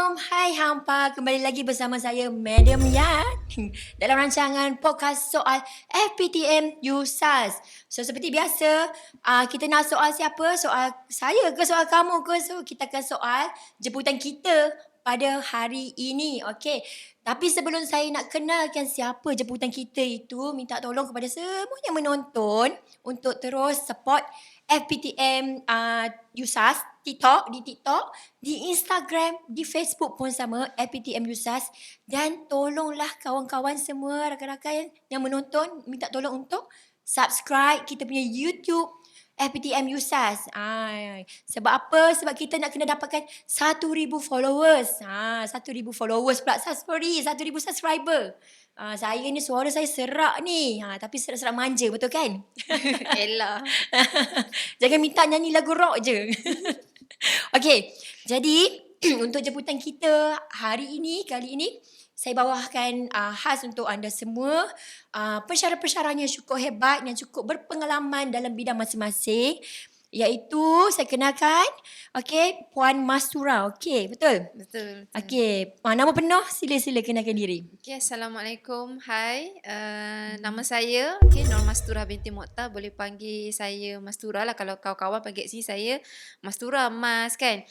Hai hampa, kembali lagi bersama saya Madam Yan dalam rancangan podcast soal FPTM USAS. So seperti biasa, kita nak soal siapa? Soal saya ke soal kamu ke? So kita akan soal jemputan kita pada hari ini. Okey. Tapi sebelum saya nak kenalkan siapa jemputan kita itu, minta tolong kepada semua yang menonton untuk terus support FPTM USAS TikTok, di Instagram, di Facebook pun sama FPTM USAS, dan tolonglah kawan-kawan semua rakan-rakan yang menonton, minta tolong untuk subscribe kita punya YouTube FPTM USAS. Sebab apa? Sebab kita nak kena dapatkan 1,000 followers. 1,000 followers pula. Sorry, 1,000 subscriber. Saya ni suara saya serak ni. Tapi serak-serak manja, betul kan? Elah. Jangan minta nyanyi lagu rock je. Okey, jadi untuk jemputan kita kali ini, saya bawakan khas untuk anda semua pensyarah-pensyarah yang cukup hebat, yang cukup berpengalaman dalam bidang masing-masing. Iaitu saya kenalkan, okey, Puan Mastura. Okey, betul? Betul. Okey, nama penuh sila kenalkan diri. Okay, Assalamualaikum. Hai, nama saya Nur Mastura binti Mokhtar. Boleh panggil saya Mastura lah. Kalau kawan-kawan panggil saya Mastura, Mas kan.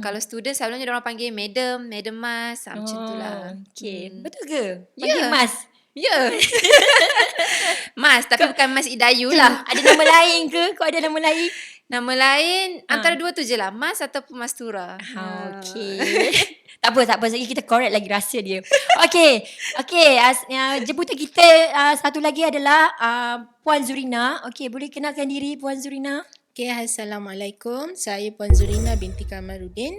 Kalau student selalunya orang panggil Madam Mas. Macam tu lah. Okey, betul ke? Panggil Mas? Ya. Mas, tapi bukan Mas Idayu lah. Ada nama lain ke? Kau ada nama lain? Nama lain antara dua tu je lah, Mas ataupun Mastura. Okey. Tak apa. Sekejap kita correct lagi rahsia dia. Okey. Jemputan kita satu lagi adalah Puan Zurina. Okey, boleh kenalkan diri Puan Zurina? Okay, Assalamualaikum. Saya Puan Zurina binti Kamaruddin.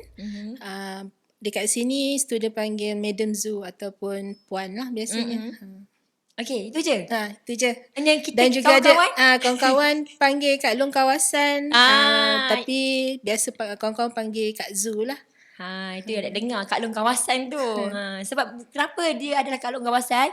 Dekat sini student panggil Madam Zu ataupun Puan lah biasanya. Okey, itu je? Itu je. Dan kita Dan juga kawan-kawan? ada kawan-kawan panggil Kak Long Kawasan. Tapi biasa kawan-kawan panggil Kak Zu lah. Itu yang nak dengar Kak Long Kawasan tu. Sebab kenapa dia adalah Kak Long Kawasan?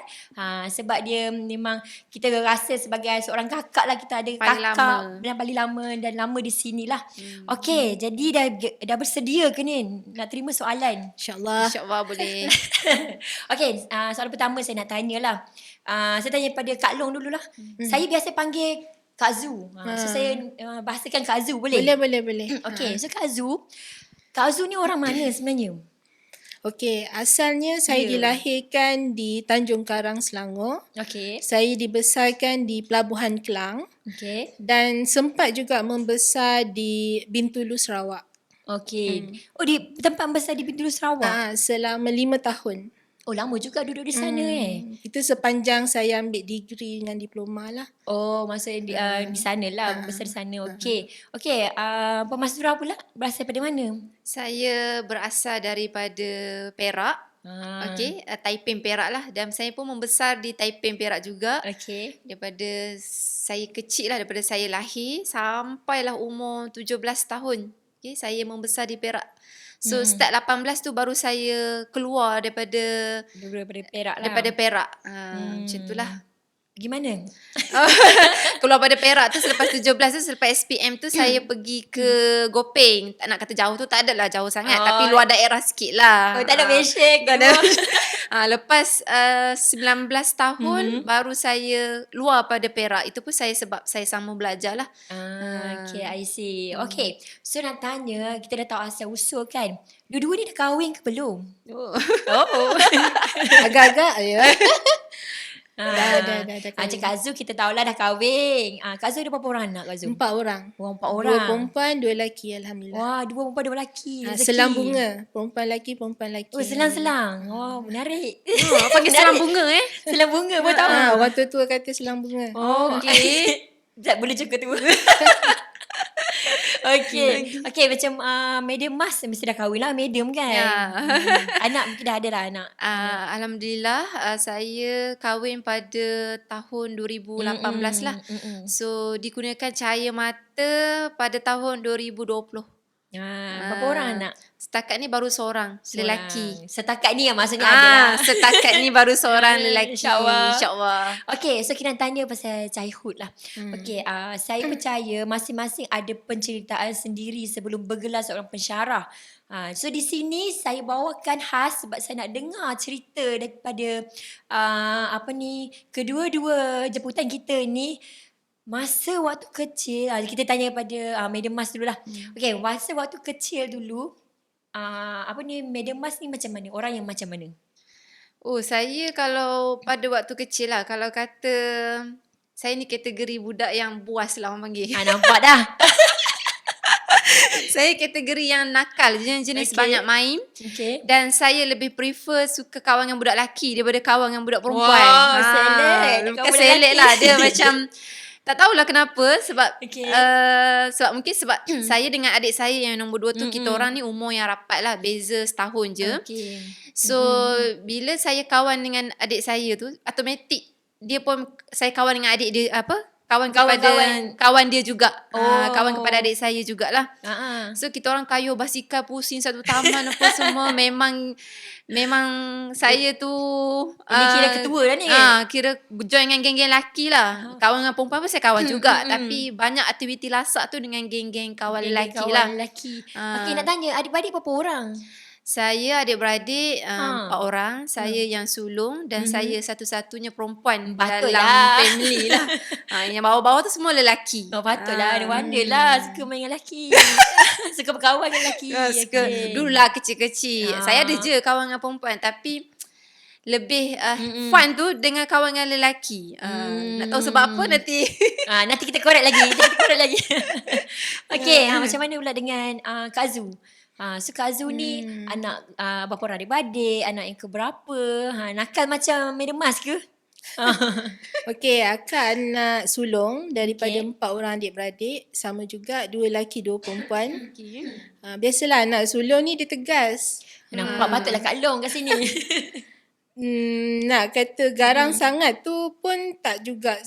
Sebab dia memang kita rasa sebagai seorang kakak lah, kita ada paling kakak lama. yang paling lama dan lama di sinilah. Okey, jadi dah bersedia ke ni nak terima soalan? InsyaAllah. InsyaAllah boleh. Okey, soalan pertama saya nak tanyalah. Saya tanya pada Kak Long dululah. Saya biasa panggil Kak Zu. So saya bahasakan Kak Zu, boleh? Boleh. Okey, so Kak Zu ni orang mana sebenarnya? Okey, asalnya saya dilahirkan di Tanjung Karang, Selangor. Okey. Saya dibesarkan di Pelabuhan Kelang. Okey. Dan sempat juga membesar di Bintulu, Sarawak. Okey. Di tempat besar di Bintulu Sarawak? Selama 5 tahun. Oh, lama juga duduk di sana Itu sepanjang saya ambil degree dengan diploma lah. Oh, maksudnya di sana lah, besar di sana. Okey. Puan Mastura pula berasal daripada mana? Saya berasal daripada Perak. Okey, Taiping Perak lah. Dan saya pun membesar di Taiping Perak juga. Okey. Daripada saya kecil lah, daripada saya lahir sampailah umur 17 tahun. Okay, saya membesar di Perak. So start 18 tu baru saya keluar daripada Perak lah. Daripada Perak. Macam tu lah. Gimana? Keluar pada Perak tu selepas 17 tu, selepas SPM tu saya pergi ke Gopeng. Tak nak kata jauh tu, tak adalah jauh sangat. Tapi luar daerah sikit lah. Tak ada mention. Tak ada. Lepas 19 tahun baru saya luar pada Perak. Itu pun sebab saya sama belajar lah. Okay, I see. Okay, so nak tanya, kita dah tahu asal usul kan. Dua-dua ni dah kahwin ke belum? Agak-agak ya. Dah kahwin. Kak Zu kita tahulah dah kahwin. Kak Zu ada berapa orang anak Kak Zu? 4 orang. 4 orang. 2 perempuan, 2 lelaki, alhamdulillah. Wah, 2 perempuan 2 lelaki. Selang bunga. Perempuan lelaki. Oh, selang-selang. Oh, menarik. Panggil selang bunga Selang bunga pun tahu. Orang tua kata selang bunga. Oh, okey. Tak boleh juga tu. Okey, macam Madam Mas mesti dah kahwin lah, Madam kan? Ya. Anak mungkin dah ada lah anak. Alhamdulillah, saya kahwin pada tahun 2018 lah. So, digunakan cahaya mata pada tahun 2020. Berapa orang anak? Setakat ni baru seorang lelaki. Setakat ni maksudnya ada lah. Setakat ni baru seorang lelaki. InsyaAllah. InsyaAllah. Okay, so kita nak tanya pasal childhood lah. Okay, saya percaya masing-masing ada penceritaan sendiri sebelum bergelar seorang pensyarah. So di sini saya bawakan khas sebab saya nak dengar cerita daripada kedua-dua jemputan kita ni. Masa waktu kecil, kita tanya pada Madam Mas dulu lah. Okay, masa waktu kecil dulu, Madam Mas ni macam mana? Orang yang macam mana? Saya kalau pada waktu kecil lah, kalau kata saya ni kategori budak yang buas lah orang panggil. Nampak dah. Saya kategori yang nakal, jenis banyak main. Okay. Dan saya lebih prefer suka kawan dengan budak lelaki daripada kawan dengan budak perempuan. Wow, selek. Bukan selek lah, dia macam tak tahulah kenapa sebab Okay. sebab saya dengan adik saya yang nombor 2 tu kita orang ni umur yang rapat lah, beza setahun je. Okay. So bila saya kawan dengan adik saya tu automatik dia pun saya kawan dengan adik dia kawan dia juga. Kawan kepada adik saya jugalah. So kita orang kayuh basikal pusing satu taman apa semua memang saya tu Ini kira ketua dah ni kan? kira join dengan geng-geng lelaki lah. Kawan dengan perempuan pun saya kawan juga. Tapi banyak aktiviti lasak tu dengan geng-geng kawan lelaki lah. Okay, nak tanya adik-beradik berapa orang? Saya adik-beradik 4 orang. Saya yang sulung dan saya satu-satunya perempuan Patutlah. dalam family lah. Yang bawah-bawah tu semua lelaki. Patutlah. Ada wonder lah suka main dengan lelaki. Suka berkawan dengan lelaki. Dululah kecil-kecil. Saya ada je kawan dengan perempuan tapi lebih fun tu dengan kawan dengan lelaki. Nak tahu sebab apa nanti. Nanti kita korek lagi. Okay, macam mana pula dengan Kak Zu? So Kak Zu ni anak berapa orang adik-beradik, anak yang keberapa? Nakal macam Madam Mas ke? Okey, akak anak sulung daripada 4 orang adik-beradik, sama juga 2 lelaki 2 perempuan. Biasalah anak sulung ni dia tegas. Nampak patutlah Kak Long kat sini. Nak kata garang sangat tu pun tak juga.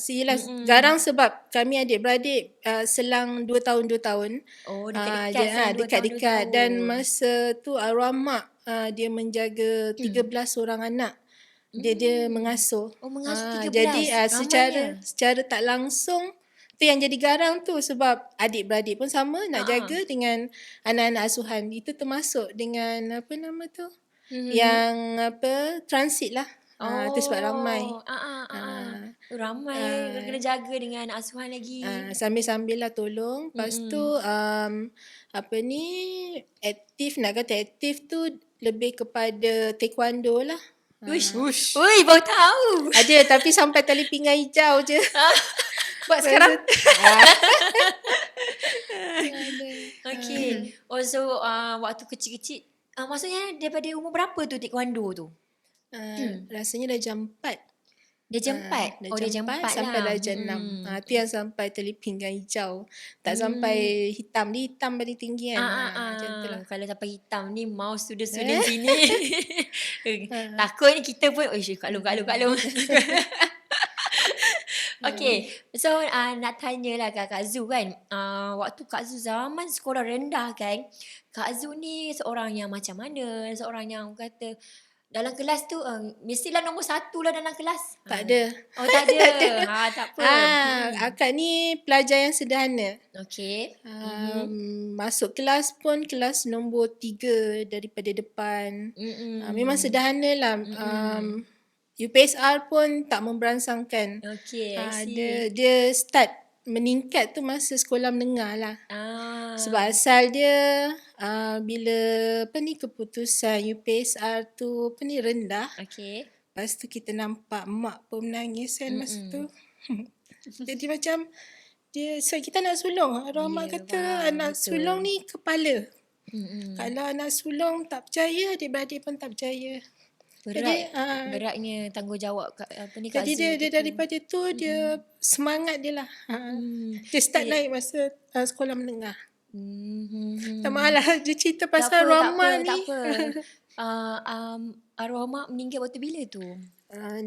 Garang sebab kami adik-beradik selang 2 tahun. Oh, dekat-dekat. Dekat-dekat. Dan masa tu arwah mak dia menjaga 13 orang anak. Dia mengasuh. Oh, mengasuh 13. Jadi Ramainya. secara tak langsung tu yang jadi garang tu sebab adik-beradik pun sama nak jaga dengan anak-anak asuhan. Itu termasuk dengan apa nama tu? Yang transit lah. Itu sebab ramai. Ramai kena jaga dengan asuhan lagi. Sambil-sambil lah tolong. Lepas tu aktif, nak kata aktif tu lebih kepada taekwondo lah. Uish. Ui, baru tahu. Ada tapi sampai tali pinggang hijau je. Buat sekarang. Okay. Also waktu kecil-kecil, maksudnya daripada umur berapa tu taekwondo tu? Rasanya dah jam 4. Dia jam 4? Dia jam 4 sampai lah. darjah 6. Tu yang sampai tali pinggang hijau. Tak sampai hitam. Dia hitam paling tinggi kan. Macam tu lah. Kalau sampai hitam ni mau student-student sini. Takut ni kita pun Kak Long. Okay. So nak tanyalah Kak Zu kan. Waktu Kak Zu zaman sekolah rendah kan, Kak Zu ni seorang yang macam mana? Seorang yang kata dalam kelas tu mestilah nombor 1 lah dalam kelas. Tak ada. Oh, tak ada. Tak apa. Akak ni pelajar yang sederhana. Okay. Masuk kelas pun kelas nombor 3 daripada depan. Memang sederhana lah. UPSR pun tak memberansangkan. Okay, dia start meningkat tu masa sekolah menengah lah. Sebab asal dia bila keputusan UPSR tu rendah. Okay. Lepas tu kita nampak mak pun menangis kan masa tu. Jadi macam dia kita anak sulung. Arwah mak kata anak sulung ni kepala. Kalau anak sulung tak percaya, adik-beradik pun tak percaya. Beratnya tanggungjawab Kak Zu. Jadi dia daripada tu dia semangat dia lah. Dia start naik masa sekolah menengah. Tak malah dia cerita pasal arwah ni. Tak apa. Arwah mak meninggal waktu bila tu?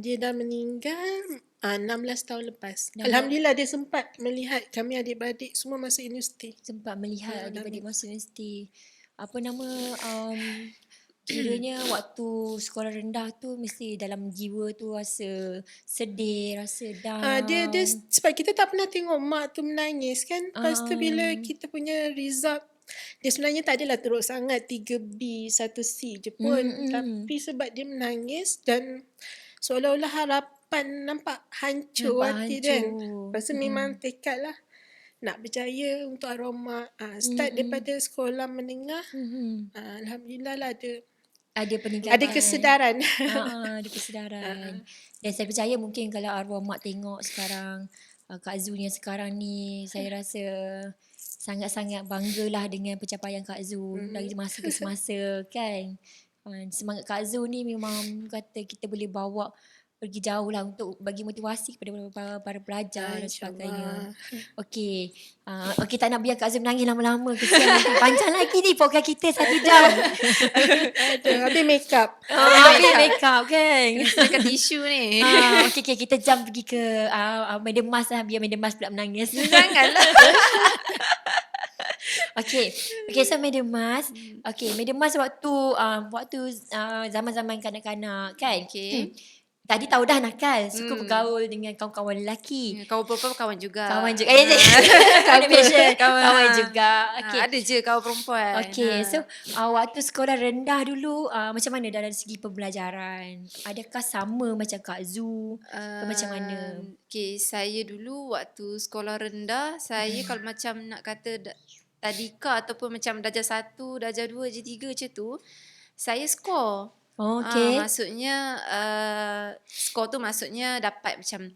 Dia dah meninggal 16 tahun lepas. 16 Alhamdulillah dia sempat melihat kami adik-beradik semua masuk universiti. sempat melihat Ya, adik-adik Alhamdulillah. masuk universiti. Apa nama, kiranya waktu sekolah rendah tu mesti dalam jiwa tu rasa sedih, rasa Dia down. sebab kita tak pernah tengok mak tu menangis kan. Lepas tu bila kita punya result, dia sebenarnya tak adalah teruk sangat 3B, 1C je pun. Tapi sebab dia menangis dan seolah-olah harapan nampak hancur Nampak hati dia kan. hancur. Lepas tu memang tekad lah nak berjaya untuk arwah mak. Start daripada sekolah menengah. Alhamdulillah lah Ada peningkatan. ada kesedaran. Ada kesedaran. Dan saya percaya mungkin kalau arwah mak tengok sekarang, Kak Zu yang sekarang ni, saya rasa sangat-sangat banggalah dengan pencapaian Kak Zu dari masa ke semasa kan. Semangat Kak Zu ni memang kata kita boleh bawa pergi jauh lah untuk bagi motivasi kepada para pelajar dan sebagainya. Okey. Okey, tak nak biar Kak Zu menangis lama-lama. Kesian nanti. Panjang lagi ni podcast kita 1 jam. Habis make up. Habis make up kan. Dekat tisu ni. Okay, kita jump pergi ke Madam Mas lah. Biar Madam Mas pula menangis. Janganlah. Okay, so Madam Mas. Okay, Madam Mas waktu zaman-zaman kanak-kanak kan. Okay. Tadi tahu dah nakal. Suka bergaul dengan kawan-kawan lelaki. Kawan perempuan kawan juga. Kawan juga. Kawan juga. Okay. Ada je kawan perempuan. Okay, so waktu sekolah rendah dulu macam mana dalam segi pembelajaran? Adakah sama macam Kak Zu? Ke macam mana? Okay, saya dulu waktu sekolah rendah, saya kalau macam nak kata tadika ataupun macam darjah 1, darjah 2, darjah 3 macam tu, saya skor. Okay. Maksudnya skor tu maksudnya dapat macam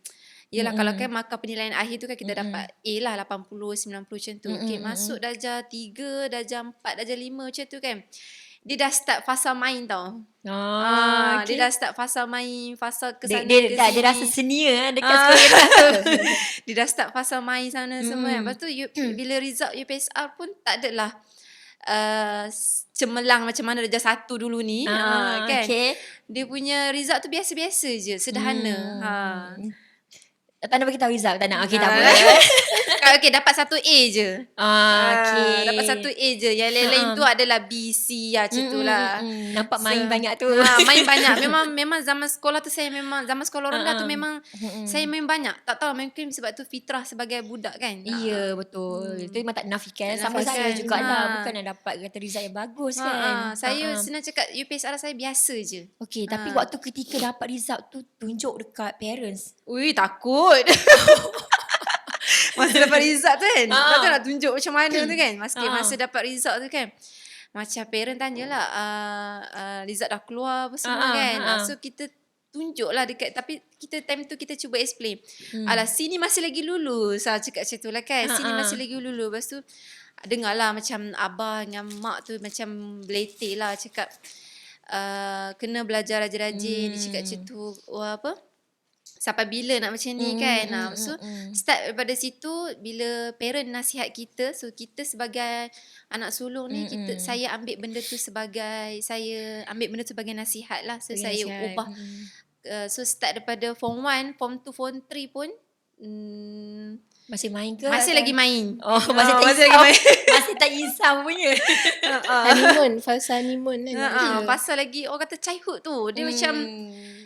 yelah kalau kan markah penilaian akhir tu kan kita dapat A lah 80, 90 macam tu. Okay, masuk darjah 3, darjah 4, darjah 5 macam tu kan. Dia dah start fasa main tau. Okay. Dia dah start fasa main, fasa ke sana dia ke sini. rasa senior dekat sekolah tu. Dia dah start fasa main sana semua kan. Lepas tu bila result UPSR pun tak adalah cemerlang macam mana darjah 1 dulu ni. Kan. Okay. Dia punya result tu biasa-biasa je, sederhana. Tak nak bagi tahu result, tak nak. Okay, tak apa. Okay, dapat 1 A je. Okay. Dapat 1 A je. Yang lain-lain tu adalah B, C macam tu lah. Nampak main banyak tu. Main banyak. Memang zaman sekolah tu saya memang, zaman sekolah rendah tu memang saya main banyak. Tak tahu mungkin sebab tu fitrah sebagai budak kan. Ya, betul. Itu memang tak nafikan. Tak Sama saya nafikan. jugalah. Bukan nak dapat kata result yang bagus kan. Saya senang cakap UPSR saya biasa je. Okay, tapi waktu ketika dapat result tu tunjuk dekat parents. Ui, takut. Masa dapat result tu kan. Lepas tu nak tunjuk macam mana tu kan. Masa dapat result tu kan. Macam parent tanyalah result dah keluar apa semua kan. So kita tunjuk lah dekat, tapi kita time tu kita cuba explain. Alah, sini masih lagi lulus. Cakap macam tu lah kan. Sini masih lagi lulus. Lepas tu dengarlah macam abah dengan mak tu macam beletih lah cakap kena belajar rajin-rajin. Dia cakap macam tu. Apa? Sampai bila nak macam ni kan. So start daripada situ, bila parent nasihat kita, so kita sebagai anak sulung ni, saya ambil benda tu sebagai nasihat lah. So saya ubah. So start daripada form 1, form 2, form 3 pun masih main ke? masih lagi main. Masih tak masih isau. lagi main. Masih tak isau punya. Honeymoon, fasa honeymoon kan. Pasal lagi orang kata childhood tu, dia macam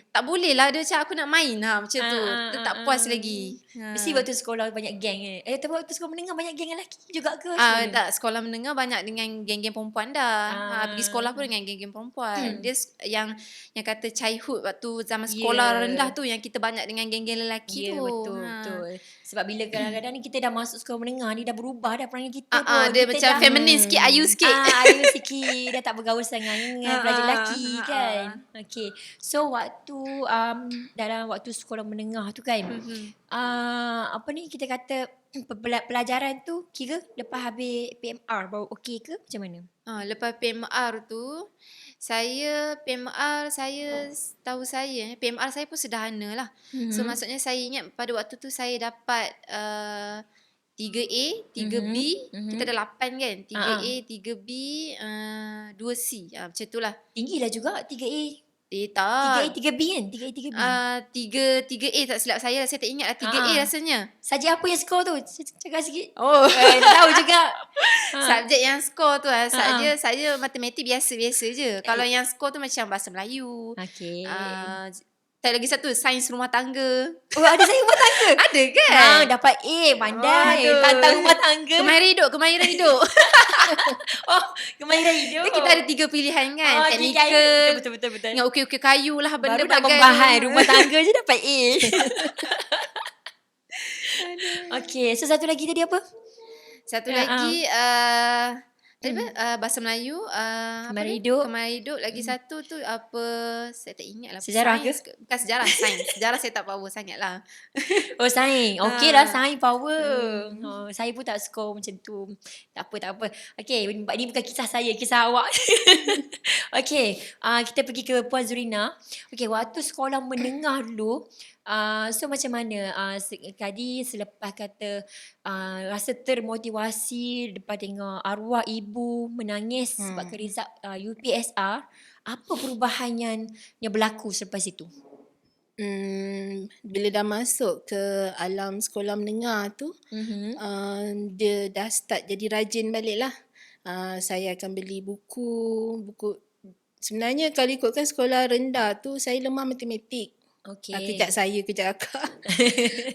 tak boleh lah, dia macam aku nak main macam tu. Dia tak puas lagi. Mesti waktu sekolah banyak geng kan? Tapi waktu sekolah menengah banyak geng lelaki juga ke? Tak, sekolah menengah banyak dengan geng-geng perempuan dah. Pergi sekolah pun dengan geng-geng perempuan. Dia yang kata childhood waktu zaman sekolah rendah tu yang kita banyak dengan geng-geng lelaki tu. Betul. Sebab bila kadang-kadang ni kita dah masuk sekolah menengah ni dah berubah dah perangai kita pun. Dia kita macam dah, feminin sikit, ayu sikit. Ayu sikit. Dah tak bergaul sangat dengan pelajar lelaki kan. Okay. So dalam waktu sekolah menengah tu kan. Apa ni kita kata pelajaran tu kira lepas habis PMR baru okey ke macam mana? Lepas PMR tu PMR saya pun sederhana lah. So maksudnya saya ingat pada waktu tu saya dapat 3A, 3B, kita ada 8 kan. 3A, 3B, 2C. Macam tu lah. Tinggi lah juga 3A. Tak. 3A, 3B kan? 3A, 3B. 3A tak silap saya tak ingat lah. 3A rasanya. Subjek apa yang skor tu? Cakap sikit. Oh. Tak tahu juga. Subjek yang skor tu lah. Saya matematik biasa-biasa je. Kalau yang skor tu macam bahasa Melayu. Okey. Tak lagi satu, sains rumah tangga. Oh, ada saya rumah tangga. Ada kan? Dapat A, pandai. Aduh. Tantang rumah tangga. Kemahiran hidup. Oh, kemahiran hidup. Kita ada 3 pilihan kan? Oh, Teknikal. betul. Dengan ukir-ukir kayu lah. Benda Baru nak bagai membahan tu. rumah tangga je dapat A. Okey, so satu lagi tadi apa? Satu lagi tadi apa? Bahasa Melayu, Kemahiran hidup. Kemahiran hidup. Lagi satu tu apa? Saya tak ingat lah. Sejarah ke? Bukan sejarah, sains. Sejarah saya tak power sangat lah. Oh, sains. Okey lah, sains power. Saya pun tak skor macam tu. Tak apa. Okey, ni bukan kisah saya, kisah awak. Okey, kita pergi ke Puan Zurina. Okey, waktu sekolah menengah dulu, so macam mana tadi selepas kata rasa termotivasi lepas tengok arwah ibu menangis sebab result UPSR, apa perubahan yang berlaku selepas itu? Bila dah masuk ke alam sekolah menengah tu, dia dah start jadi rajin balik lah. Saya akan beli buku. Sebenarnya kalau ikutkan sekolah rendah tu, saya lemah matematik. Okey. Kejap akak.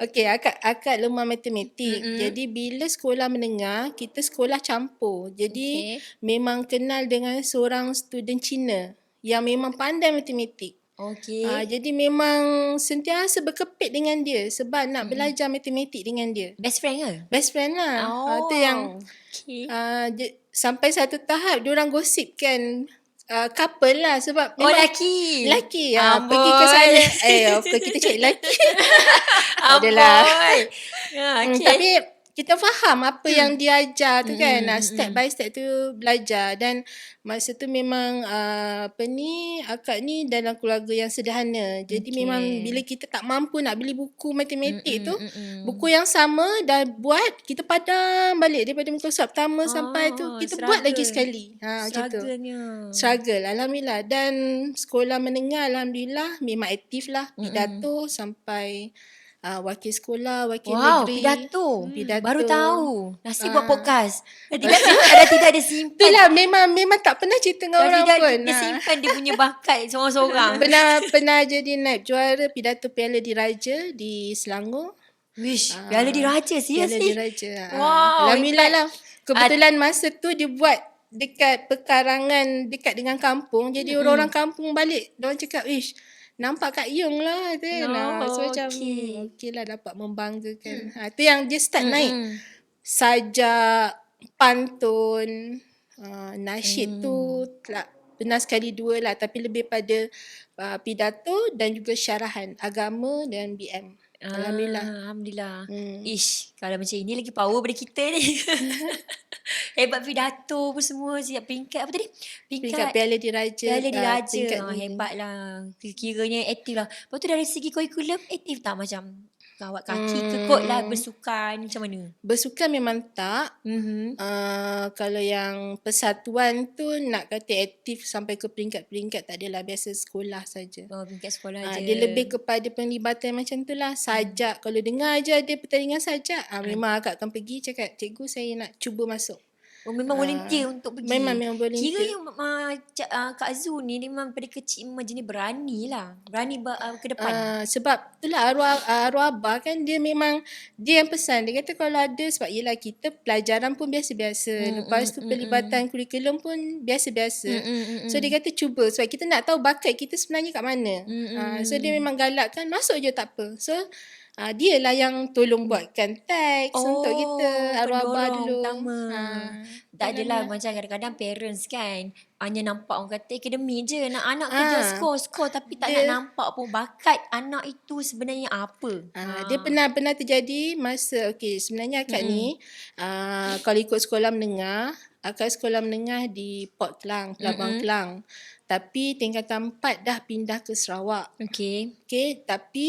Okey, akak lemah matematik. Jadi bila sekolah menengah, kita sekolah campur. Jadi memang kenal dengan seorang student Cina yang memang pandai matematik. Okey. Jadi memang sentiasa berkepit dengan dia sebab nak belajar matematik dengan dia. Best friend ke? Best friend lah. Itu yang Okay. sampai satu tahap diorang gosip kan couple lah sebab Oh, memang lelaki. pergi ke sana. Of course kita cari lelaki. Adalah. Okay. Tapi kita faham apa yang dia ajar tu kan. Step by step tu belajar. Dan masa tu memang akak ni dalam keluarga yang sederhana. Jadi memang bila kita tak mampu nak beli buku matematik tu, buku yang sama dah buat, kita padam balik daripada muka surat pertama sampai tu kita buat lagi sekali. Macam tu. Struggle, alhamdulillah. Dan sekolah menengah alhamdulillah memang aktif lah. Pidato sampai wakil sekolah, wakil negeri. Pidato. Baru tahu. Nasib buat podcast. Tidak ada simpan. Itulah memang tak pernah cerita dengan orang pun. Dia simpan dia punya bakat seorang-seorang. Pernah jadi naib juara pidato Piala Diraja di Selangor. Wish, Piala Diraja, Piala seriously? Diraja. Wow, Alhamdulillah lah. Kebetulan masa tu dia buat dekat pekarangan dekat dengan kampung. Jadi orang-orang kampung balik. Diorang cakap, "Ish, nampak Kak Yung lah." So macam okey lah, dapat membanggakan. Itu yang dia start naik. Sajak, pantun, nasyid tu pernah sekali dua lah. Tapi lebih pada pidato dan juga syarahan agama dan BM. Alhamdulillah. Ish, kalau macam ini lagi power daripada kita ni. Hebat pidato pun semua. Siap peringkat apa tadi? Peringkat Piala Diraja. Piala Diraja. Peringkat Hebatlah. Kiranya aktif lah. Lepas tu dari segi kurikulum, aktif tak macam kawat kaki ke kot lah, bersukan macam mana? Bersukan memang tak. Kalau yang persatuan tu nak kata aktif sampai ke peringkat-peringkat tak adalah, biasa sekolah saja. Oh, peringkat sekolah je. Dia lebih kepada penglibatan macam tu lah. Sajak, kalau dengar je ada pertandingan sajak, memang akak akan pergi cakap, "Cikgu, saya nak cuba masuk." Oh, memang volunteer untuk pergi. Memang volunteer. Kiranya Kak Zu ni memang pada kecil memang jenis berani lah. Berani ke depan. Sebab itulah arwah abah kan, dia memang dia yang pesan. Dia kata kalau ada, sebab yelah kita pelajaran pun biasa-biasa. Lepas tu pelibatan kurikulum pun biasa-biasa. So dia kata cuba, sebab kita nak tahu bakat kita sebenarnya kat mana. So dia memang galakkan, masuk je tak apa. So dia lah yang tolong buatkan teks untuk kita, arwah abah dulu. Tak adalah macam kadang-kadang parents kan hanya nampak orang kata akademik je, nak anak kerja skor tapi tak nak nampak pun bakat anak itu sebenarnya apa. Dia pernah terjadi masa sebenarnya akak ni kalau ikut sekolah menengah, akak sekolah menengah di Port Klang, Pelabang Klang. Tapi tingkatan 4 dah pindah ke Sarawak. Tapi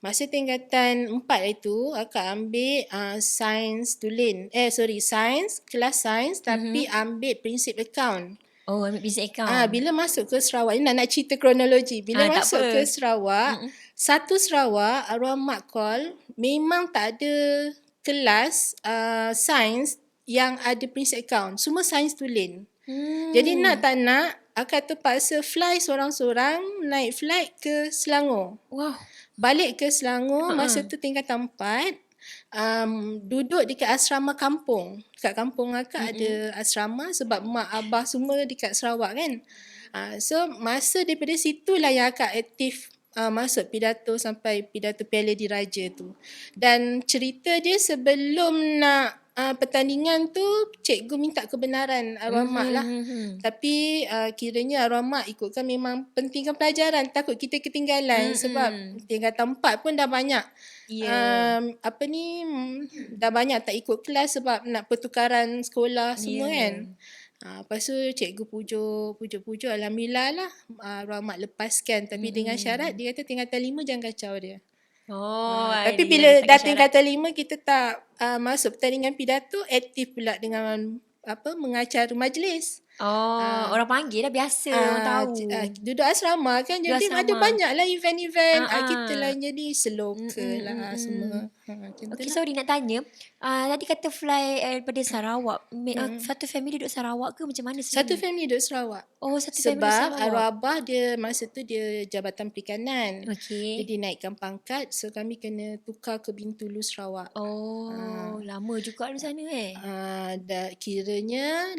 masa tingkatan 4 itu akak ambil sains kelas sains tapi ambil prinsip account. Oh, ambil business account. Bila masuk ke Sarawak, ni nak cerita kronologi. Bila Tak masuk apa. ke Sarawak, satu Sarawak, arwah mak call, memang tak ada kelas sains yang ada business account. Semua sains tulen. Jadi nak tak nak, akan terpaksa fly sorang-sorang, naik flight ke Selangor. Wow. Balik ke Selangor, masa tu tingkatan 4, duduk dekat asrama kampung. Dekat kampung akak ada asrama sebab mak abah semua dekat Sarawak kan. So masa daripada situlah yang akak aktif masuk pidato sampai pidato Piala Diraja tu. Dan cerita dia sebelum nak pertandingan tu cikgu minta kebenaran arwah mak lah. Tapi kiranya arwah mak ikutkan memang pentingkan pelajaran, takut kita ketinggalan sebab tingkatan 4 pun dah banyak. Dah banyak tak ikut kelas sebab nak pertukaran sekolah semua kan. Lepas tu cikgu pujuk alhamdulillah lah arwah mak lepaskan, tapi dengan syarat dia kata tingkatan 5 jangan kacau dia. Tapi bila dah tingkatan 5 kita tak masuk pertandingan pidato, aktif pula dengan mengacara majlis. Orang panggil dah biasa, orang tahu. Duduk asrama kan, jadi asrama. ada banyak lah event-event. Kita lah jadi seloka lah semua. Okay, sorry nak tanya. Tadi kata fly daripada Sarawak. Satu family duduk Sarawak ke macam mana? Satu family duduk Sarawak. Oh, satu family duduk Sebab Sarawak. arwah abah dia masa tu dia Jabatan Perikanan. Okay. Jadi naikkan pangkat, so kami kena tukar ke Bintulu Sarawak. Lama juga di sana Kiranya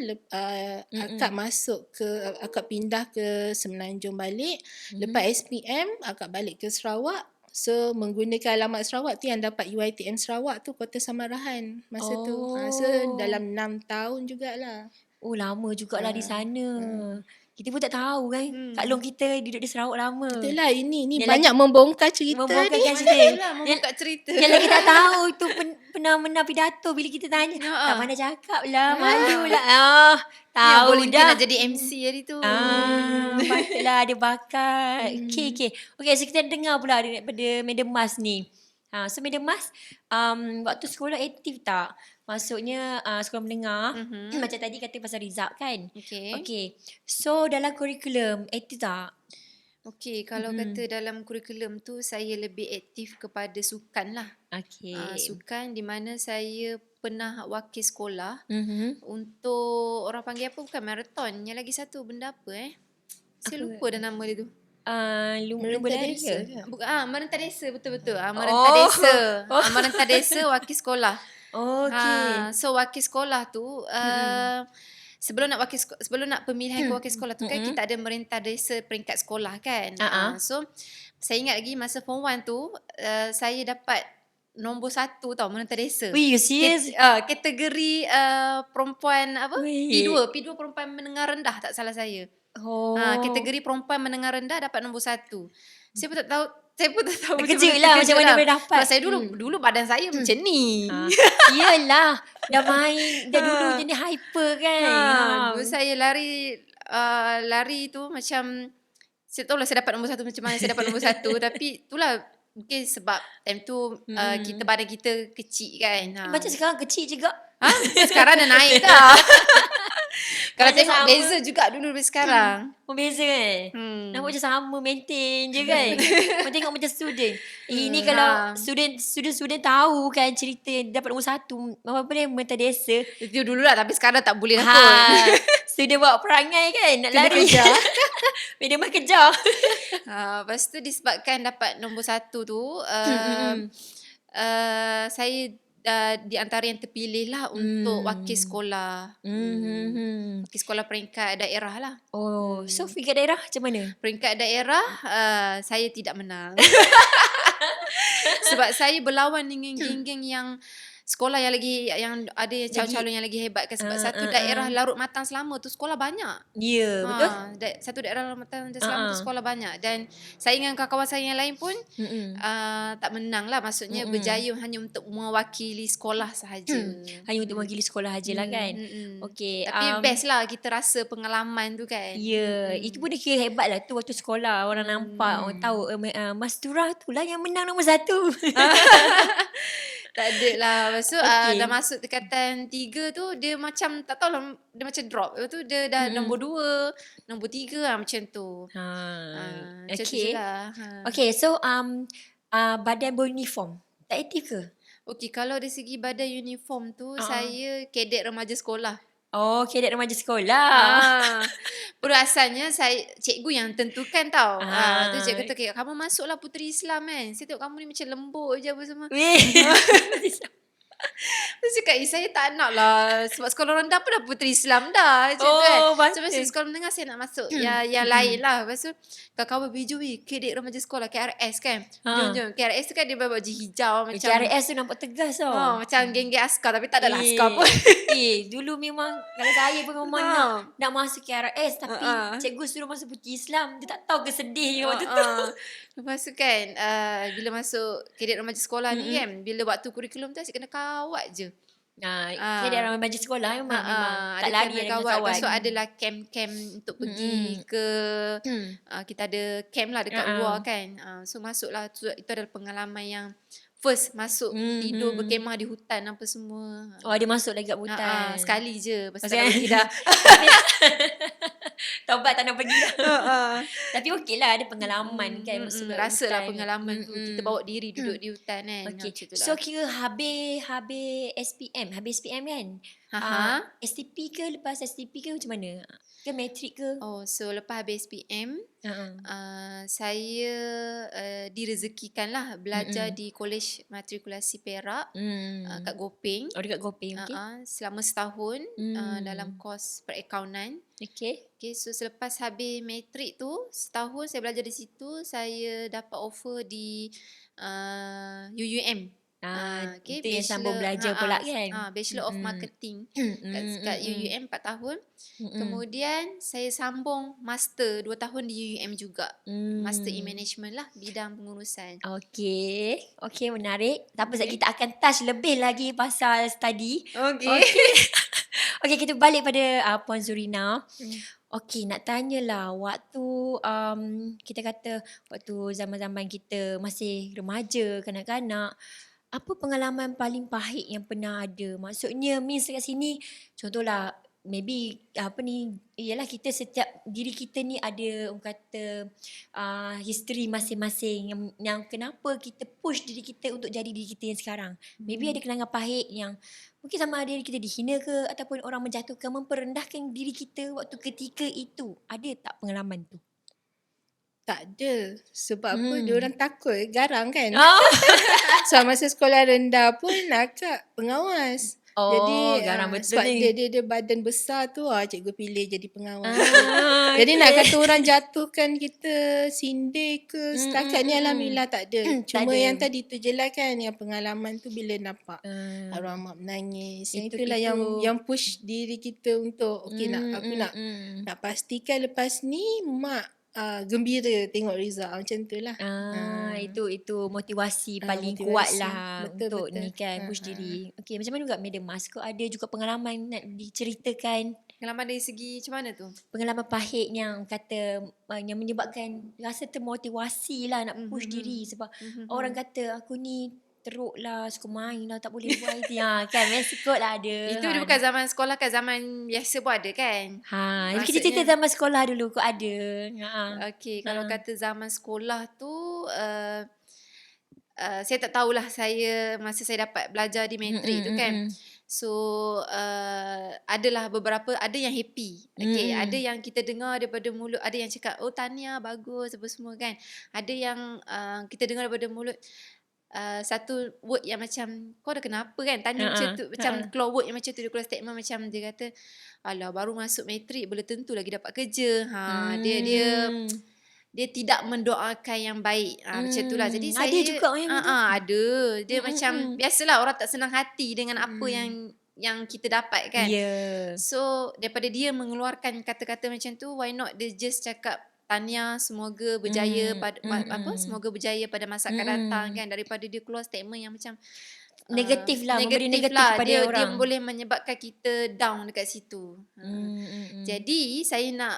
akak pindah ke Semenanjung balik. Lepas SPM akak balik ke Sarawak. So menggunakan alamat Sarawak tu yang dapat UiTM Sarawak tu Kota Samarahan masa tu. So dalam 6 tahun jugalah. Oh, lama jugalah di sana. Kita pun tak tahu kan. Kak Long kita duduk di Sarawak lama. Itulah ini Yang banyak membongkar cerita Membongkar ni. cerita. Membuka cerita. Yang lagi tak tahu tu pernah menang pidato bila kita tanya. Tak pandai cakap lah, malu lah. Tahu boleh dah. nak jadi MC hari tu. Patutlah ada bakat. Okay, so kita dengar pula daripada Madam Mas ni. So Madam Mas, waktu sekolah aktif tak? Maksudnya sekolah menengah, macam tadi kata pasal result kan? Okay. So dalam kurikulum aktif tak? Okay, kalau kata dalam kurikulum tu saya lebih aktif kepada sukan lah. Okay. Sukan di mana saya pernah wakil sekolah untuk orang panggil apa, bukan maraton. Yang lagi satu benda apa Saya lupa dah nama dia tu. Lumba lari ke? Bukan, Merentah Desa, betul-betul. Merentah Desa. Merentah Desa wakil sekolah. Okay. So wakil sekolah tu sebelum nak pemilihan ke wakil sekolah tu kan kita ada Merentah Desa peringkat sekolah kan. So saya ingat lagi masa form 1 tu saya dapat nombor 1 tau Merentah Desa. Wih, you serious? Kategori perempuan apa? P2 perempuan menengah rendah tak salah saya. Kategori perempuan menengah rendah dapat nombor 1. Saya pun tak tahu Terkejut lah macam mana boleh dapat. Sebab saya dulu badan saya macam ni. Yelah, dah dulu jenis hyper kan. Dulu saya lari tu macam, saya tahu lah saya dapat nombor 1 macam mana saya dapat nombor 1. Tapi itulah mungkin sebab time tu badan kita kecil kan. Macam sekarang kecil juga. Sekarang dah naik dah. Kalau tengok sama. Beza juga dulu dari sekarang. Beza kan? Nampak macam sama, maintain je kan? Tengok macam student. Ini kalau student tahu kan cerita dapat nombor 1, apa dia Merentah Desa. Itu dulu lah, tapi sekarang tak boleh lah. Student bawa perangai kan, nak lari. Dia mah kejar. Lepas tu disebabkan dapat nombor 1 tu, saya di antara yang terpilih lah untuk wakil sekolah. Wakil sekolah peringkat daerah lah. So peringkat daerah macam mana? Peringkat daerah saya tidak menang. Sebab saya berlawan dengan geng-geng yang sekolah yang ada calon-calon yang lagi hebat kan. Sebab satu daerah Larut Matang Selama tu sekolah banyak. Ya, betul. Satu daerah Larut Matang Selama tu sekolah banyak. Dan saya dengan kawan-kawan saya yang lain pun tak menang lah. Maksudnya berjaya hanya untuk mewakili sekolah sahaja. Hanya untuk mewakili sekolah saja lah kan. Okay. Tapi best lah kita rasa pengalaman tu kan. Ya, itu pun dia kira hebat lah tu waktu sekolah. Orang nampak, orang tahu Mas Turah tu lah yang menang nombor 1. Tak ada lah. Lepas tu Okey. dah masuk tingkatan 3 tu dia macam tak tahu lah, dia macam drop. Lepas tu dia dah nombor 2, nombor 3 macam tu. Macam tu je Okay. lah. Okay, so badan beruniform. Tak aktif ke? Okey, kalau dari segi badan uniform tu, Ah. saya kadet remaja sekolah. Oh, kadet remaja sekolah. Perasannya cikgu yang tentukan tau. Tu cikgu Ah. kata, "Okay, kamu masuklah Puteri Islam kan. Saya tengok kamu ni macam lembut je apa semua." Weh. Terus cakap, saya tak nak lah. Sebab sekolah rendah pun dah Puteri Islam dah. Macam tu kan. Oh, So, masa betul. sekolah menengah saya nak masuk yang lain lah. Lepas tu, kawan-kawan biju, kadet remaja sekolah, KRS kan. Jom. KRS tu kan dia baju hijau macam. KRS tu nampak tegas tau. Macam geng-geng askar. Tapi tak adalah askar pun. Dulu memang kalau saya pun memang nak masuk KRS tapi cikgu suruh masuk Puteri Islam. Dia tak tahu kesedih waktu tu. Lepas tu kan bila masuk kadet remaja sekolah ni kan, bila waktu kurikulum tu asyik kena kawat je. Kadet remaja sekolah memang tak ada lari kena dengan kawat. kawan. Lepas tu adalah camp-camp untuk pergi ke kita ada camp lah dekat luar kan. So masuklah itu adalah pengalaman yang first masuk tidur berkemah di hutan apa semua. Dia masuk lagi kat hutan. Sekali je. Lepas tu Pasal- tak pergi dah. Taubat tak nak pergi dah. Tapi okey lah ada pengalaman kan masuk kat Rasa lah hutan. pengalaman tu. Kita bawa diri duduk di hutan kan. Okay. Macam tu lah. So kira habis SPM kan? STP ke lepas STP ke macam mana? Ke matrik ke? So lepas habis SPM, saya direzekikan lah belajar di Kolej Matrikulasi Perak kat Gopeng. Dekat Gopeng, okay. Selama setahun dalam kos perakaunan. Okay. So selepas habis matrik tu, setahun saya belajar di situ, saya dapat offer di UUM. Itu yang sambung belajar pula kan? Bachelor of Marketing kat UUM 4 tahun. Kemudian saya sambung master 2 tahun di UUM juga. Master in Management lah, bidang pengurusan. Okay, menarik. Tak apa, kita akan touch lebih lagi pasal study. Okay, kita balik pada Puan Zurina. Okay, nak tanyalah waktu kita kata waktu zaman-zaman kita masih remaja, kanak-kanak, apa pengalaman paling pahit yang pernah ada? Maksudnya means kat sini contohlah maybe ialah kita setiap diri kita ni ada orang kata history masing-masing yang kenapa kita push diri kita untuk jadi diri kita yang sekarang. Maybe ada kenangan pahit yang mungkin sama ada diri kita dihina ke ataupun orang menjatuhkan, memperendahkan diri kita waktu ketika itu. Ada tak pengalaman tu? Tak ada. Sebab apa? Diorang takut, garang kan. So masa sekolah rendah pun akak pengawas. Jadi garang betul sebab ni. dia badan besar tu cikgu pilih jadi pengawas. Jadi nak kata orang jatuhkan kita sindir ke setakat ni alhamdulillah tak ada. Cuma ada. yang tadi tu je lah kan, yang pengalaman tu bila nampak arwah mak menangis. Itulah yang push diri kita untuk aku nak pastikan lepas ni mak gembira tengok result macam tu lah. Itu motivasi paling motivasi. kuat lah Betul. ni kan, push diri. Okay, macam mana juga Madam Mas? Kau ada juga pengalaman nak diceritakan? Pengalaman dari segi macam mana tu? Pengalaman pahit yang kata yang menyebabkan rasa termotivasi lah nak push diri sebab orang kata aku ni teruk lah, suka main lah, tak boleh buat itu. Kan, mesti kot lah ada. Itu dia bukan zaman sekolah kan, zaman biasa pun ada kan. Kita cerita zaman sekolah dulu kau ada. Okay, kalau kata zaman sekolah tu saya tak tahulah masa saya dapat belajar di matrik tu kan. So adalah beberapa, ada yang happy. Okay, ada yang kita dengar daripada mulut, ada yang cakap tahniah bagus apa semua kan. Ada yang kita dengar daripada mulut satu word yang macam kau dah kenapa kan tanya macam tu, macam keluar word yang macam tu, dia keluar statement macam dia kata alah baru masuk matrik belum tentu lagi dapat kerja. Dia tidak mendoakan yang baik. Macam tu lah. Jadi ada saya juga yang ada. Dia macam biasalah orang tak senang hati dengan apa yang kita dapat kan. So daripada dia mengeluarkan kata-kata macam tu, why not dia just cakap tahniah, semoga berjaya semoga berjaya pada masa akan datang kan, daripada dia keluar statement yang macam negatif lah, memberi negatif lah. pada Dia orang. dia boleh menyebabkan kita down dekat situ. Jadi saya nak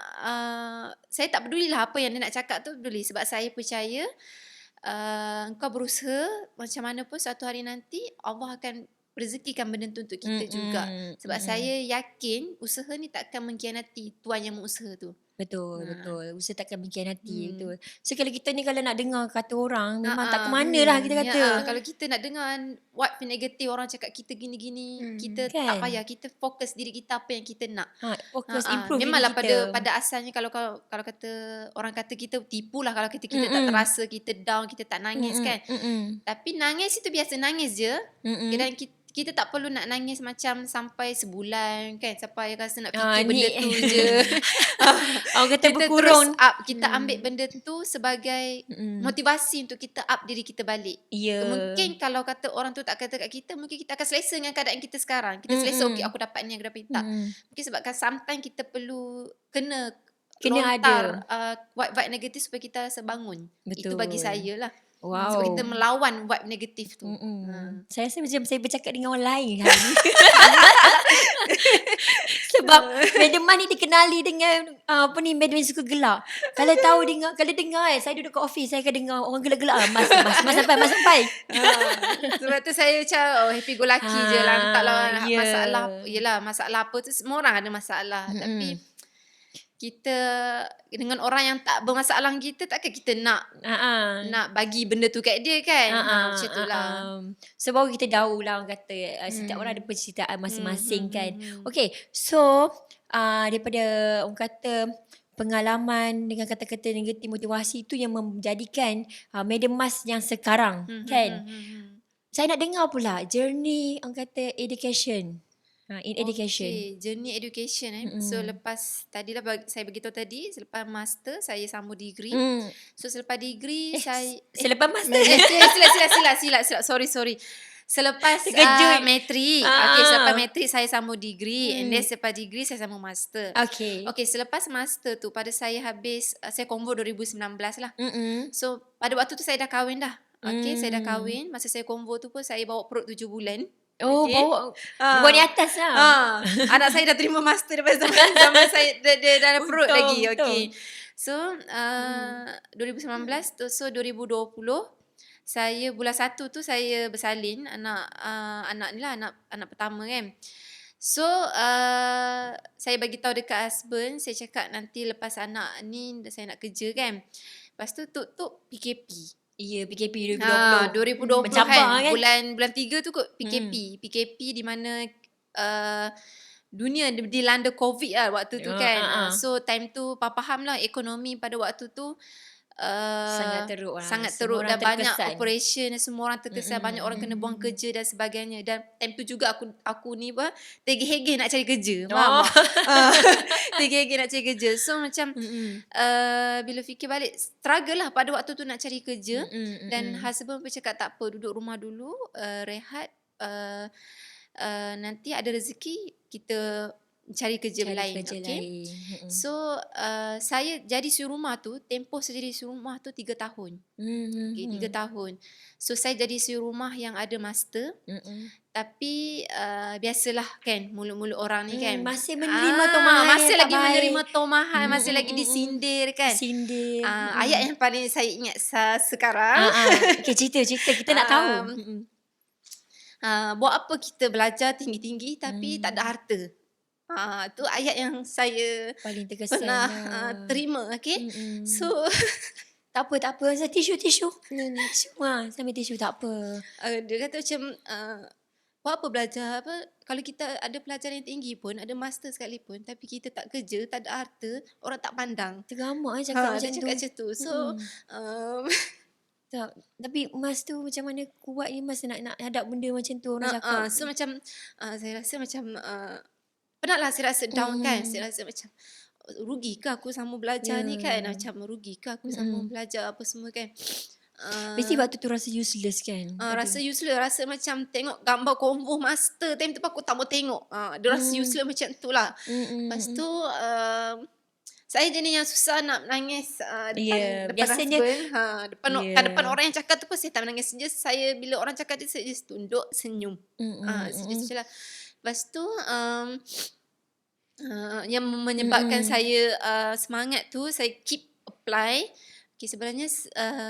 saya tak pedulilah apa yang dia nak cakap tu, peduli sebab saya percaya engkau berusaha macam mana pun suatu hari nanti Allah akan rezekikan benda tu untuk kita juga. Sebab saya yakin usaha ni takkan mengkhianati tuan yang mengusaha tu. Betul, Ha. betul. Usaha takkan mengkhianati, betul. So kalau kita ni kalau nak dengar kata orang, memang tak ke Ha, mana lah kita kata. kalau kita nak dengar what negatif orang cakap kita gini-gini, kita Kan? tak payah, kita fokus diri kita apa yang kita nak. Fokus improve diri Memanglah kita. pada asalnya kalau kata orang kata kita tipulah kalau kita tak terasa, kita down, kita tak nangis kan. Tapi nangis itu biasa nangis je. Dan kita tak perlu nak nangis macam sampai sebulan kan, sampai rasa nak fikir benda tu je. Orang kata Kita berkurung. terus up, kita ambil benda tu sebagai motivasi untuk kita up diri kita balik. Ya. Mungkin kalau kata orang tu tak kata kat kita, mungkin kita akan selesa dengan keadaan kita sekarang. Kita selesa, okey aku dapat ni, aku dapat ni. Tak. Mungkin sebabkan sometimes kita perlu kena lontar vibe negatif supaya kita rasa bangun. Betul. Itu bagi saya lah. Wow. Sebab kita melawan vibe negatif tu. Saya rasa macam saya bercakap dengan orang lain hari ni. Sebab Madam Man ni dikenali dengan Madam yang suka gelak. Kalau dengar saya duduk kat office, saya akan dengar orang gelak-gelak. Mas sampai. Sebab tu saya macam happy go lucky je. Lantak lah ya. masalah apa tu, semua orang ada masalah. Tapi kita dengan orang yang tak bermasalah dengan kita, takkan kita nak bagi benda tu kat dia kan. Macam tu lah. So baru kita tahu lah, orang kata setiap orang ada penceritaan masing-masing kan. Okay, so daripada orang kata pengalaman dengan kata-kata negatif motivasi tu yang menjadikan Madam Mas yang sekarang kan. Saya nak dengar pula journey orang kata education. In education. Okay, journey education So lepas tadilah saya beritahu tadi, selepas master saya sambung degree. So selepas degree saya Selepas master. Silap. Sorry. Selepas matrik. Selepas matrik saya sambung degree, and then selepas degree saya sambung master. Okay, selepas master tu pada saya habis, saya convo 2019 lah. So pada waktu tu saya dah kahwin dah. Saya dah kahwin. Masa saya convo tu pun saya bawa perut 7 bulan. Bawa buat di atas lah. Anak saya dah terima master daripada zaman saya dia dah perut Betul, lagi. betul. Okay. So 2019 tu, so 2020 saya bulan 1 tu saya bersalin anak ni lah, anak pertama kan. So saya bagi tahu dekat husband, saya cakap nanti lepas anak ni saya nak kerja kan. Lepas tu tuk PKP. Ya, PKP 2020. 2020 Mencabar kan. kan? Bulan 3 tu kot PKP. PKP di mana dunia dilanda COVID lah waktu tu kan. So time tu faham lah ekonomi pada waktu tu sangat teruk lah. Sangat Semua teruk orang dan banyak terkesan. operation, semua orang terkesan, banyak orang kena buang kerja dan sebagainya. Dan time tu juga aku ni tergigih-gigih nak cari kerja. Faham tak? Tergigih-gigih nak cari kerja. So macam bila fikir balik, struggle lah pada waktu tu nak cari kerja. Dan husband pun cakap tak apa, duduk rumah dulu, rehat, nanti ada rezeki kita cari kerja lain. Okay? So saya jadi suri rumah tu, tempoh saya jadi suri rumah tu 3 tahun. 3 tahun. So saya jadi suri rumah yang ada master. Tapi biasalah kan, mulut-mulut orang ni kan masih menerima tomahan, masih yang lagi tak baik. menerima tomahan, masih lagi disindir kan. Sindir. Ayat yang paling saya ingat sekarang, Okay, cerita kita nak tahu. buat apa kita belajar tinggi-tinggi tapi tak ada harta. Tu ayat yang saya Paling terkesan pernah terima. terima. Okay. So Tak apa. Saya tisu. Tisu. Sambil tisu tak apa. dia kata macam buat apa belajar apa, kalau kita ada pelajaran yang tinggi pun, ada master sekalipun, tapi kita tak kerja, tak ada harta, orang tak pandang. Tergamak cakap Dia macam cakap tu. macam tu. So Tak. Tapi Mas tu macam mana kuat ni Mas nak hadap benda macam tu orang cakap. so macam saya rasa macam penatlah saya rasa down kan. Saya rasa macam rugi ke aku sama belajar ni kan, macam rugi ke aku sama belajar apa semua kan. Mesti waktu tu rasa useless kan. Rasa useless, rasa macam tengok gambar convo master time tu pun aku tak mau tengok. Dia rasa useless macam tu lah. Lepas tu saya jenis yang susah nak menangis depan biasanya, husband. Depan orang yang cakap tu pun saya tak menangis. Saya bila orang cakap tu saya just tunduk senyum. Just lah. Lepas tu yang menyebabkan saya semangat tu, saya keep apply. Okay, sebenarnya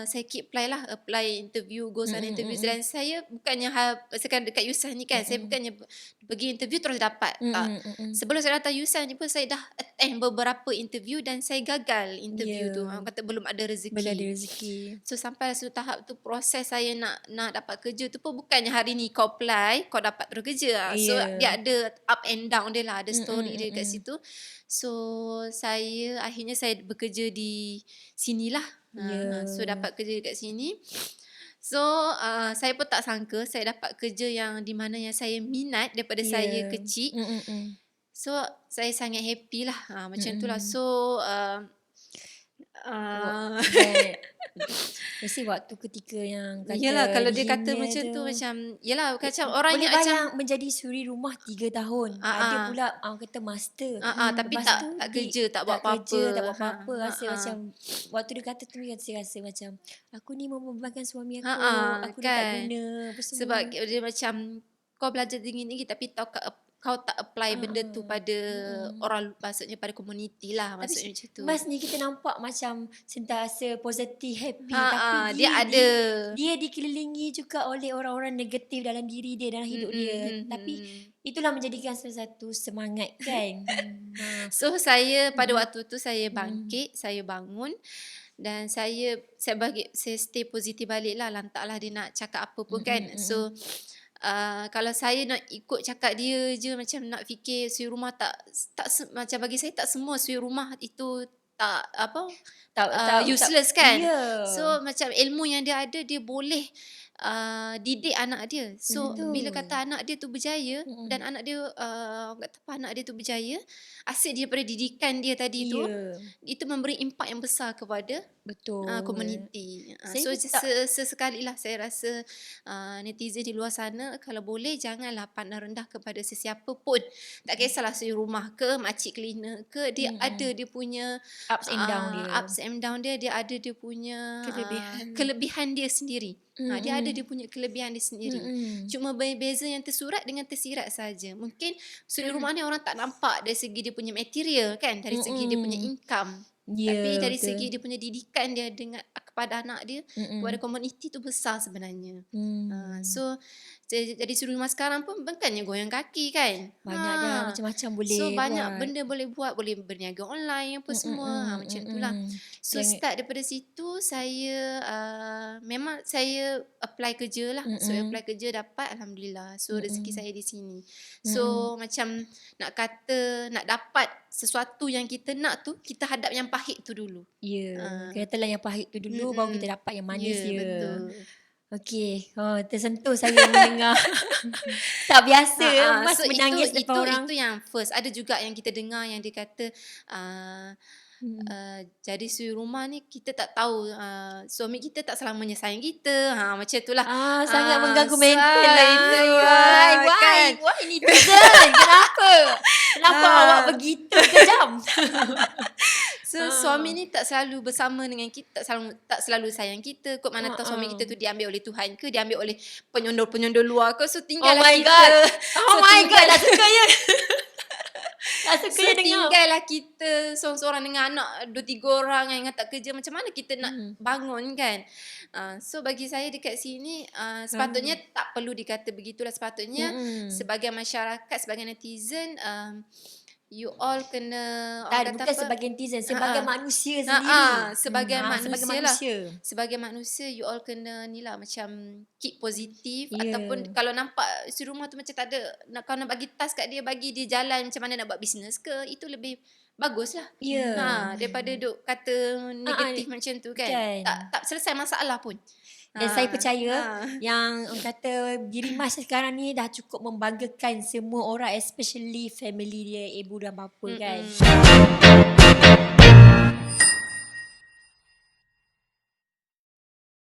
saya keep apply interview, go sana interview. Dan saya bukannya sekarang dekat USAN ni kan, saya bukannya pergi interview terus dapat. Tak. Sebelum saya datang USAN ni pun saya dah attend beberapa interview dan saya gagal interview tu. Orang kata belum ada rezeki. Belum ada rezeki. So sampai satu tahap tu proses saya nak dapat kerja tu pun bukannya hari ni kau apply, kau dapat terus kerja. So dia ada up and down dia lah, ada story dia kat situ. So akhirnya saya bekerja di sinilah. So dapat kerja kat sini. So saya pun tak sangka saya dapat kerja yang di mana yang saya minat daripada saya kecil. So saya sangat happy lah. Macam tu lah. So mesti waktu ketika yang kata yalah, kalau dia kata dirinya macam tu tu, macam yalah, macam orang boleh yang macam bayang menjadi suri rumah 3 tahun. Ada pula orang kata master. tapi Lepas tak tu kerja, tak buat apa-apa. Tak buat apa-apa. Rasa macam waktu dia kata tu saya rasa macam aku ni membebankan suami aku. Aku ni tak kan. guna apa semua. Sebab dia macam kau belajar tinggi-tinggi tapi kau tak apply benda tu pada orang, maksudnya pada komuniti lah, maksudnya macam tu. Mas ni kita nampak macam sentiasa positif, happy, tapi dia dikelilingi juga oleh orang-orang negatif dalam diri dia, dalam hidup dia. Tapi itulah menjadikan salah satu semangat kan. So saya pada waktu tu saya bangkit, saya bangun dan saya stay positif balik lah, lantaklah dia nak cakap apa pun kan. So kalau saya nak ikut cakap dia je, macam nak fikir suri rumah macam bagi saya tak semua suri rumah itu useless kan. So macam ilmu yang dia ada, dia boleh didik anak dia. So bila kata anak dia tu berjaya dan anak dia orang kata apa, anak dia tu berjaya, asyik dia pada didikan dia tadi tu, itu memberi impak yang besar kepada komuniti. So sesekali lah saya rasa netizen di luar sana kalau boleh janganlah pandang rendah kepada sesiapa pun. Tak kisahlah suri rumah ke, makcik cleaner ke, dia ada dia punya ups and down dia. Dia ada dia punya kelebihan dia sendiri. Dia ada dia punya kelebihan dia sendiri. Cuma beza yang tersurat dengan tersirat saja. Mungkin suri rumah ni orang tak nampak dari segi dia punya material kan, dari segi dia punya income. Tapi dari segi dia punya didikan dia dengan kepada anak dia, kepada komuniti tu besar sebenarnya. So jadi suri rumah sekarang pun bukannya goyang kaki kan. Banyak dah macam-macam boleh so banyak buat. benda boleh buat, boleh berniaga online apa semua. Macam itulah. So start daripada situ saya memang saya apply kerja lah. So apply kerja dapat, alhamdulillah. So rezeki saya di sini. So macam nak kata nak dapat sesuatu yang kita nak tu, kita hadap yang pahit tu dulu. Katalah yang pahit tu dulu baru kita dapat yang manis dia. Betul. Okey, tersentuh saya mendengar. Tak biasa Mas so menangis depan orang. Itu yang first. Ada juga yang kita dengar yang dia kata jadi suri rumah ni kita tak tahu suami kita tak selamanya sayang kita. Macam itulah. Sangat mengganggu mental lah itu. Why ini netizen? Kenapa awak begitu kejam? So suami ni tak selalu bersama dengan kita, tak selalu sayang kita. Kok mana tahu suami kita tu diambil oleh Tuhan ke, diambil oleh penyondol-penyondol luar ke. So tinggallah kita. Oh my god, dah suka ya. So tinggallah kita seorang-seorang dengan anak 2-3 orang yang tak kerja. Macam mana kita nak bangun kan. So bagi saya dekat sini sepatutnya tak perlu dikata begitulah. Sepatutnya sebagai masyarakat, sebagai netizen, you all kena bukan sebagai netizen, sebagai manusia sendiri. Sebagai manusia. Sebagai manusia you all kena ni lah, macam keep positif. Ataupun kalau nampak si rumah tu macam tak ada, kalau nak bagi task kat dia, bagi dia jalan macam mana nak buat bisnes ke, itu lebih bagus lah. Daripada duk kata negatif macam tu kan. Tak selesai masalah pun. Dan saya percaya yang orang kata diri Mas sekarang ni dah cukup membanggakan semua orang, especially family dia, ibu dan bapa kan.